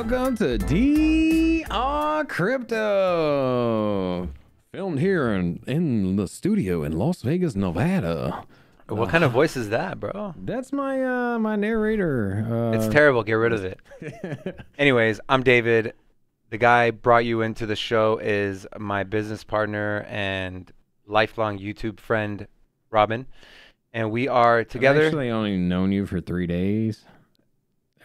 Welcome to DR Crypto. Filmed here in the studio in Las Vegas, Nevada. What kind of voice is that, bro? That's my my narrator. It's terrible. Get rid of it. Anyways, I'm David. The guy brought you into the show is my business partner and lifelong YouTube friend, Robin. And we are together. I've actually only known you for 3 days.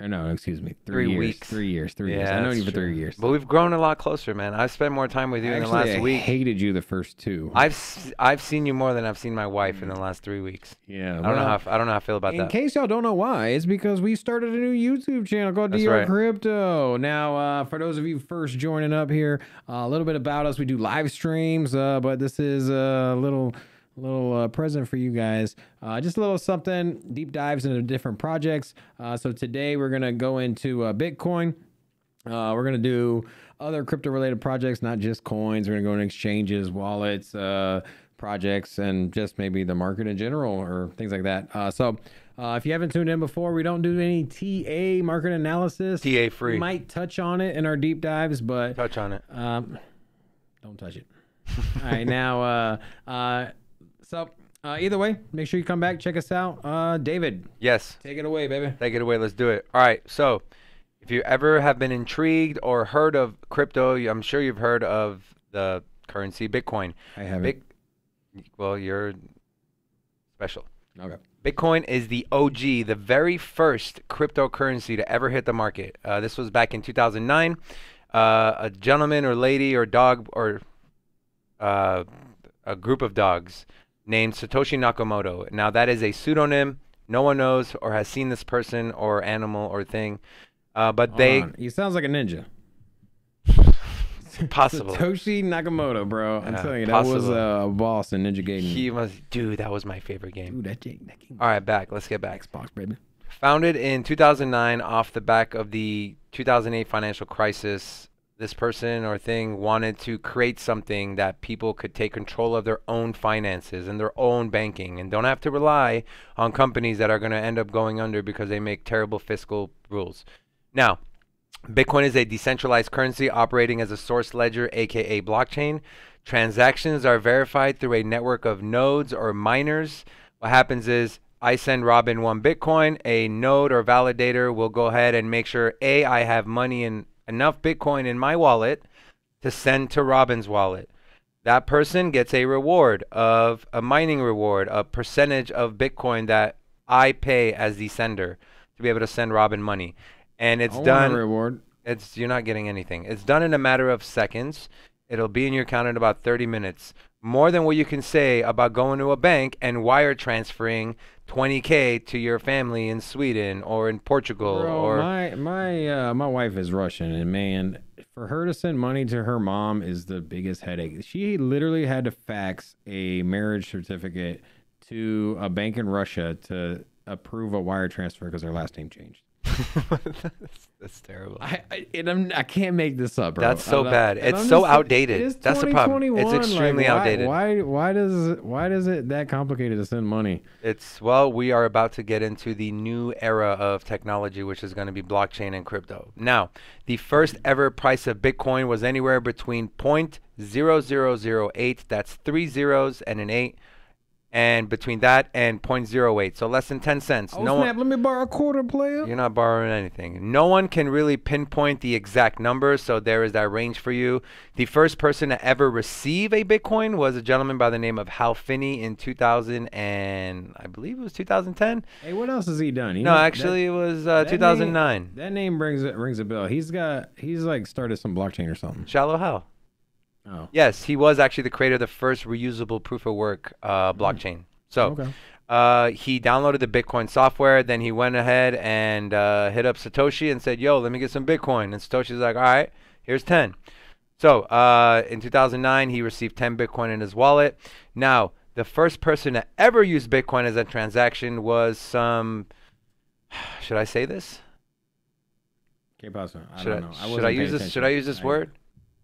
Or no, excuse me, 3 years. weeks. 3 years. I've known you for 3 years. But we've grown a lot closer, man. I've spent more time with you in the last I week. hated you the first 2. I've seen you more than I've seen my wife in the last 3 weeks. Yeah, I don't know how I feel about that. In case y'all don't know why, it's because we started a new YouTube channel called DR Crypto. Now, for those of you first joining up here, a little bit about us: we do live streams, but this is a little present for you guys. Just a little something, deep dives into different projects. So today we're gonna go into Bitcoin. We're gonna do other crypto related projects, not just coins. We're gonna go into exchanges, wallets, projects, and just maybe the market in general or things like that. So if you haven't tuned in before, we don't do any TA market analysis. TA free. We might touch on it in our deep dives, but Touch on it. don't touch it. All right, now so either way, make sure you come back, check us out. David. Yes. Take it away, baby. Take it away. Let's do it. All right. So if you ever have been intrigued or heard of crypto, I'm sure you've heard of the currency Bitcoin. I haven't. Well, you're special. Okay. Bitcoin is the OG, the very first cryptocurrency to ever hit the market. This was back in 2009. A gentleman or lady or dog or a group of dogs named Satoshi Nakamoto. Now, that is a pseudonym. No one knows or has seen this person or animal or thing. But he sounds like a ninja. Possible. Satoshi Nakamoto, bro. I'm telling you, that was a boss in Ninja Gaiden. Dude, that was my favorite game. Dude, that game. All right, let's get back. Xbox, baby. Founded in 2009 off the back of the 2008 financial crisis, this person or thing wanted to create something that people could take control of their own finances and their own banking and don't have to rely on companies that are going to end up going under because they make terrible fiscal rules. Now, Bitcoin is a decentralized currency operating as a source ledger, aka blockchain. Transactions are verified through a network of nodes or miners. What happens is I send Robin 1 Bitcoin, a node or validator will go ahead and make sure I have money in enough Bitcoin in my wallet to send to Robin's wallet. That person gets a reward of a mining reward, a percentage of Bitcoin that I pay as the sender to be able to send Robin money. And it's done. Reward. You're not getting anything. It's done in a matter of seconds. It'll be in your account in about 30 minutes. More than what you can say about going to a bank and wire transferring $20K to your family in Sweden or in Portugal. Bro, or my wife is Russian, and man, for her to send money to her mom is the biggest headache. She literally had to fax a marriage certificate to a bank in Russia to approve a wire transfer because her last name changed. That's terrible. I can't make this up, bro. That's so bad. It's so outdated. That's the problem. It's extremely outdated. Why does it that complicated to send money? We are about to get into the new era of technology, which is going to be blockchain and crypto. Now, the first ever price of Bitcoin was anywhere between 0.0008, that's 3 zeros and an 8. And between that and 0.08, so less than 10 cents. Oh, snap, let me borrow a quarter, player. You're not borrowing anything. No one can really pinpoint the exact number, so there is that range for you. The first person to ever receive a Bitcoin was a gentleman by the name of Hal Finney in 2000 and I believe it was 2010. Hey, what else has he done? It was 2009. That name rings a bell. He's like started some blockchain or something. Shallow Hal. Oh. Yes, he was actually the creator of the first reusable proof of work blockchain. So he downloaded the Bitcoin software. Then he went ahead and hit up Satoshi and said, yo, let me get some Bitcoin. And Satoshi's like, all right, here's 10. So in 2009, he received 10 Bitcoin in his wallet. Now, the first person to ever use Bitcoin as a transaction was some, should I say this? I don't know. Should I use this word?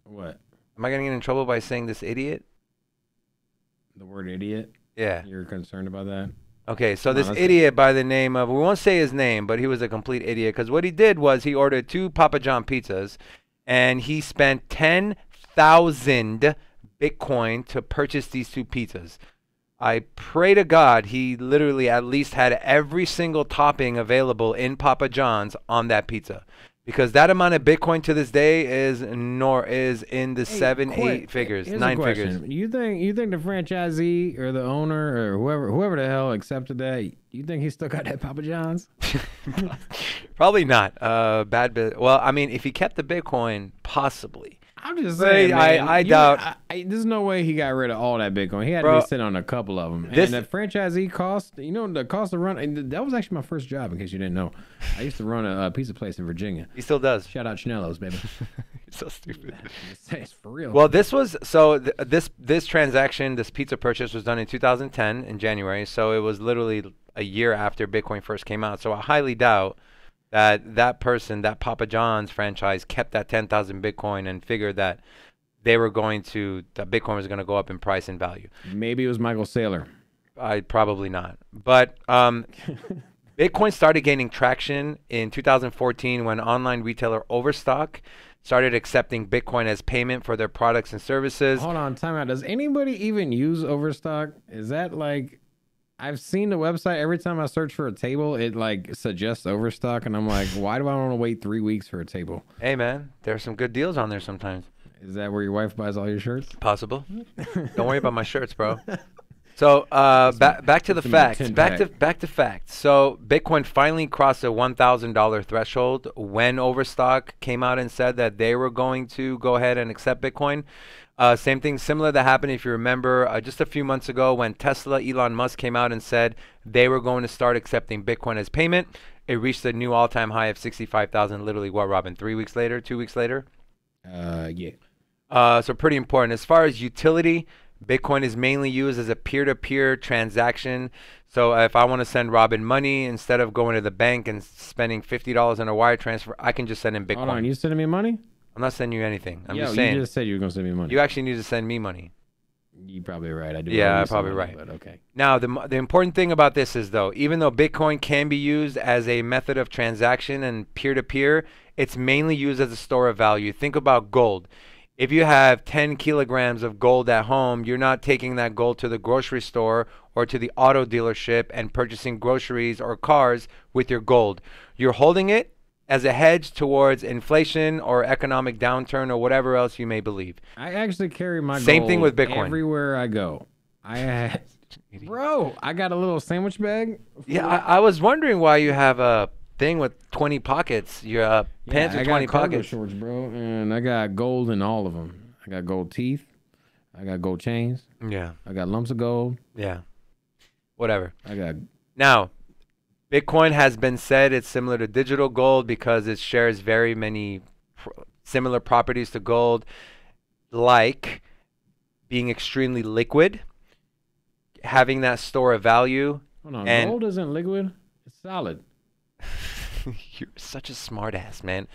What? Am I going to get in trouble by saying this idiot? The word idiot? Yeah. You're concerned about that? Okay, so this idiot by the name of, we won't say his name, but he was a complete idiot because what he did was he ordered 2 Papa John pizzas and he spent 10,000 Bitcoin to purchase these 2 pizzas. I pray to God he literally at least had every single topping available in Papa John's on that pizza. Because that amount of Bitcoin to this day is in the 7, 8 figures, 9 figures. You think the franchisee or the owner or whoever the hell accepted that? You think he still got that Papa John's? Probably not. Bad bit. Well, I mean, if he kept the Bitcoin, possibly. I'm just saying, I doubt. There's no way he got rid of all that Bitcoin. He had to be sitting on a couple of them. And the franchisee cost, the cost to run, and that was actually my first job, in case you didn't know. I used to run a pizza place in Virginia. He still does. Shout out Chinello's, baby. So stupid. It's for real. Well, this was, this transaction, this pizza purchase was done in 2010 in January. So it was literally a year after Bitcoin first came out. So I highly doubt that person, that Papa John's franchise, kept that 10,000 Bitcoin and figured that that Bitcoin was going to go up in price and value. Maybe it was Michael Saylor. Probably not. But Bitcoin started gaining traction in 2014 when online retailer Overstock started accepting Bitcoin as payment for their products and services. Hold on, time out. Does anybody even use Overstock? Is that like... I've seen the website. Every time I search for a table, it like suggests Overstock, and I'm like, why do I want to wait 3 weeks for a table? Hey man, there's some good deals on there sometimes. Is that where your wife buys all your shirts? Possible. Don't worry about my shirts, bro. So back to the facts. Back to facts. So Bitcoin finally crossed a $1,000 threshold when Overstock came out and said that they were going to go ahead and accept Bitcoin. Same thing similar that happened, if you remember, just a few months ago when Tesla, Elon Musk came out and said they were going to start accepting Bitcoin as payment. It reached a new all-time high of 65,000 literally, what, Robin, 2 weeks later? Yeah. So pretty important. As far as utility, Bitcoin is mainly used as a peer-to-peer transaction. So if I want to send Robin money, instead of going to the bank and spending $50 on a wire transfer, I can just send him Bitcoin. Hold on, you sending me money? I'm not sending you anything. I'm just saying. You just said you were going to send me money. You actually need to send me money. You're probably right. I do. Yeah, I'm probably right. But okay. Now, the important thing about this is, though, even though Bitcoin can be used as a method of transaction and peer-to-peer, it's mainly used as a store of value. Think about gold. If you have 10 kilograms of gold at home, you're not taking that gold to the grocery store or to the auto dealership and purchasing groceries or cars with your gold. You're holding it as a hedge towards inflation or economic downturn or whatever else you may believe. I actually carry my Same gold thing with Bitcoin. Everywhere I go. Bro, I got a little sandwich bag. Yeah, I was wondering why you have a thing with 20 pockets. Your pants with 20 pockets. Shorts, bro, and I got gold in all of them. I got gold teeth. I got gold chains. Yeah. I got lumps of gold. Yeah. Whatever. Now, Bitcoin has been said it's similar to digital gold because it shares very many similar properties to gold, like being extremely liquid, having that store of value. Hold on, gold isn't liquid. It's solid. You're such a smart ass, man.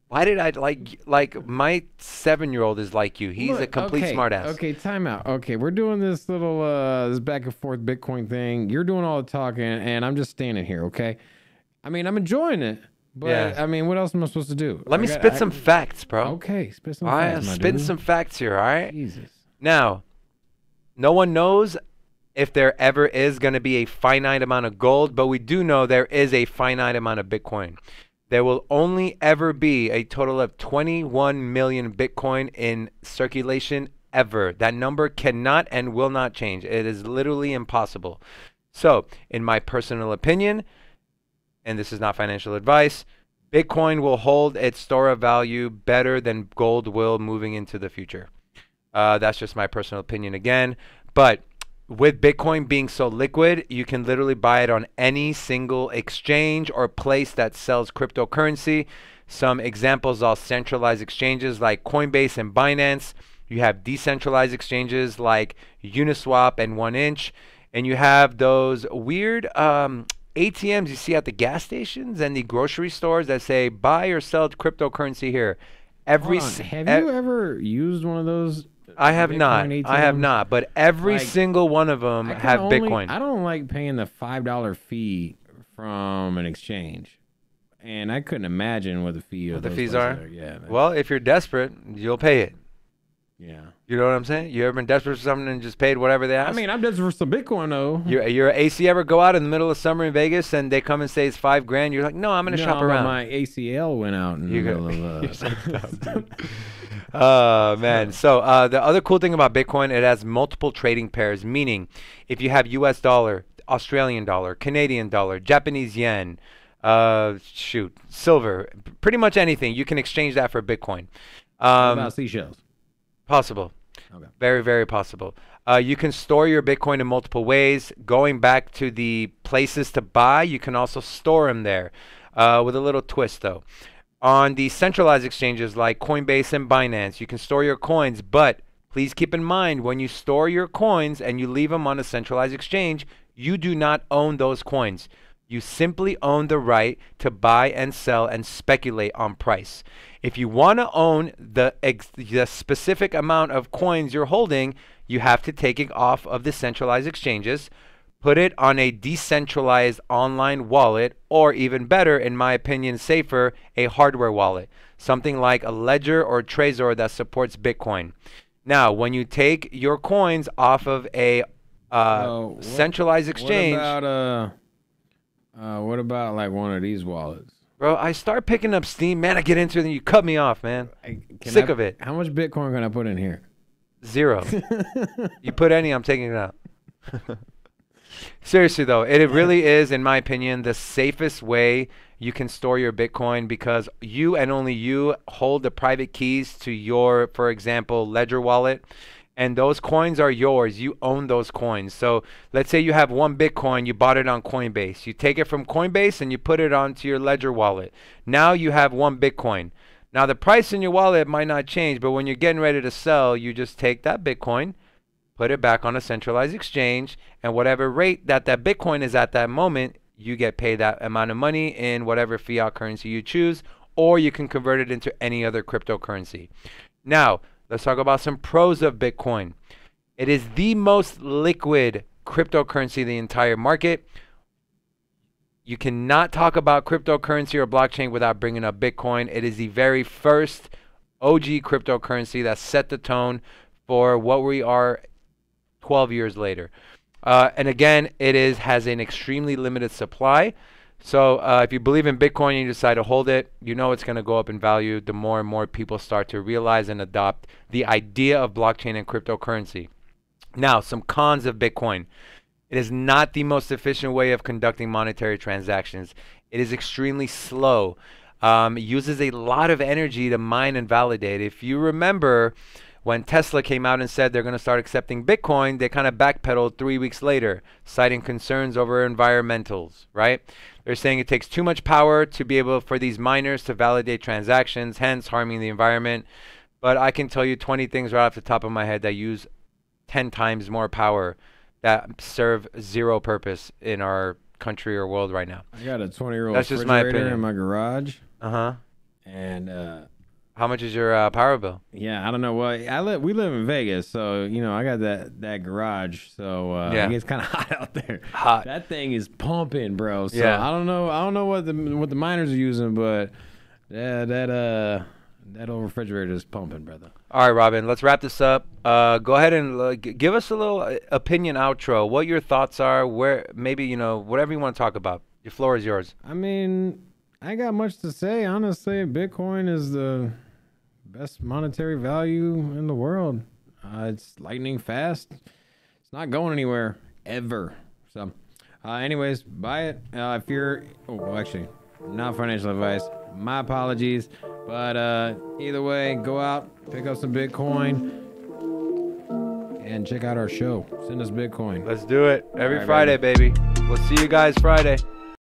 Why did I like my 7-year-old is like you. He's a complete smart ass. Okay, time out. Okay, we're doing this little this back and forth Bitcoin thing. You're doing all the talking and I'm just standing here, okay? I mean, I'm enjoying it, but yeah. I mean, what else am I supposed to do? Let me spit some facts, bro. Okay, spit some facts, my dude. Some facts here, all right? Jesus. Now, no one knows if there ever is going to be a finite amount of gold, but we do know there is a finite amount of Bitcoin. There will only ever be a total of 21 million Bitcoin in circulation ever. That number cannot and will not change. It is literally impossible. So, in my personal opinion, and this is not financial advice, Bitcoin will hold its store of value better than gold will moving into the future. That's just my personal opinion again. But with Bitcoin being so liquid, you can literally buy it on any single exchange or place that sells cryptocurrency. Some examples are centralized exchanges like Coinbase and Binance. You have decentralized exchanges like Uniswap and 1inch. And you have those weird ATMs you see at the gas stations and the grocery stores that say buy or sell cryptocurrency here. Have you ever used one of those I have Bitcoin not. I have ATMs? not. But every Like, single one of them have Bitcoin. I don't like paying the $5 fee from an exchange, and I couldn't imagine what the fee of What the those fees places are? Yeah. Well, if you're desperate, you'll pay it. Yeah. You know what I'm saying? You ever been desperate for something and just paid whatever they ask? I mean, I'm desperate for some Bitcoin though. Your AC ever go out in the middle of summer in Vegas and they come and say it's $5,000? You're like, no, I'm gonna shop around. My ACL went out in the middle of. Oh man. So the other cool thing about Bitcoin, it has multiple trading pairs. Meaning, if you have U.S. dollar, Australian dollar, Canadian dollar, Japanese yen, silver, pretty much anything, you can exchange that for Bitcoin. What about seashells? Possible. Okay. Very, very possible. You can store your Bitcoin in multiple ways. Going back to the places to buy, you can also store them there with a little twist, though. On the centralized exchanges like Coinbase and Binance, you can store your coins, but please keep in mind when you store your coins and you leave them on a centralized exchange, you do not own those coins. You simply own the right to buy and sell and speculate on price. If you want to own the specific amount of coins you're holding, you have to take it off of the centralized exchanges, put it on a decentralized online wallet, or even better, in my opinion, safer, a hardware wallet, something like a Ledger or Trezor that supports Bitcoin. Now, when you take your coins off of a centralized exchange, what about like one of these wallets? Bro, I start picking up steam, man. I get into it and you cut me off, man. Sick of it. How much Bitcoin can I put in here? 0. You put any, I'm taking it out. Seriously though, it really is, in my opinion, the safest way you can store your Bitcoin, because you and only you hold the private keys to your, for example, Ledger wallet. And those coins are yours. You own those coins. So let's say you have 1 Bitcoin, you bought it on Coinbase. You take it from Coinbase and you put it onto your Ledger wallet. Now you have 1 Bitcoin. Now the price in your wallet might not change, but when you're getting ready to sell, you just take that Bitcoin, put it back on a centralized exchange, and whatever rate that Bitcoin is at that moment, you get paid that amount of money in whatever fiat currency you choose, or you can convert it into any other cryptocurrency. Now, let's talk about some pros of Bitcoin. It is the most liquid cryptocurrency in the entire market. You cannot talk about cryptocurrency or blockchain without bringing up Bitcoin. It is the very first OG cryptocurrency that set the tone for what we are 12 years later. And again, it has an extremely limited supply. So if you believe in Bitcoin and you decide to hold it, you know it's going to go up in value the more and more people start to realize and adopt the idea of blockchain and cryptocurrency. Now, some cons of Bitcoin. It is not the most efficient way of conducting monetary transactions. It is extremely slow. It uses a lot of energy to mine and validate. If you remember, when Tesla came out and said they're going to start accepting Bitcoin, they kind of backpedaled 3 weeks later, citing concerns over environmentals, right? They're saying it takes too much power to be able for these miners to validate transactions, hence harming the environment. But I can tell you 20 things right off the top of my head that use 10 times more power that serve zero purpose in our country or world right now. I got a 20-year-old That's just my refrigerator opinion. in my garage. Uh-huh. And how much is your power bill? yeah, I don't know what we live in Vegas, so you know I got that garage, so Yeah. it gets kind of hot out there. Hot. That thing is pumping, bro. So Yeah. I don't know what the miners are using, but that old refrigerator is pumping, brother. All right, Robin, let's wrap this up. Go ahead and give us a little opinion outro. What your thoughts are, where maybe, you know, whatever you want to talk about. Your floor is yours. I mean, I ain't got much to say. Honestly, Bitcoin is the best monetary value in the world. It's lightning fast. It's not going anywhere ever. So, anyways, buy it. If you're, actually, not financial advice. My apologies. But either way, go out, pick up some Bitcoin, and check out our show. Send us Bitcoin. Let's do it. Every All right, Friday, baby. We'll see you guys Friday.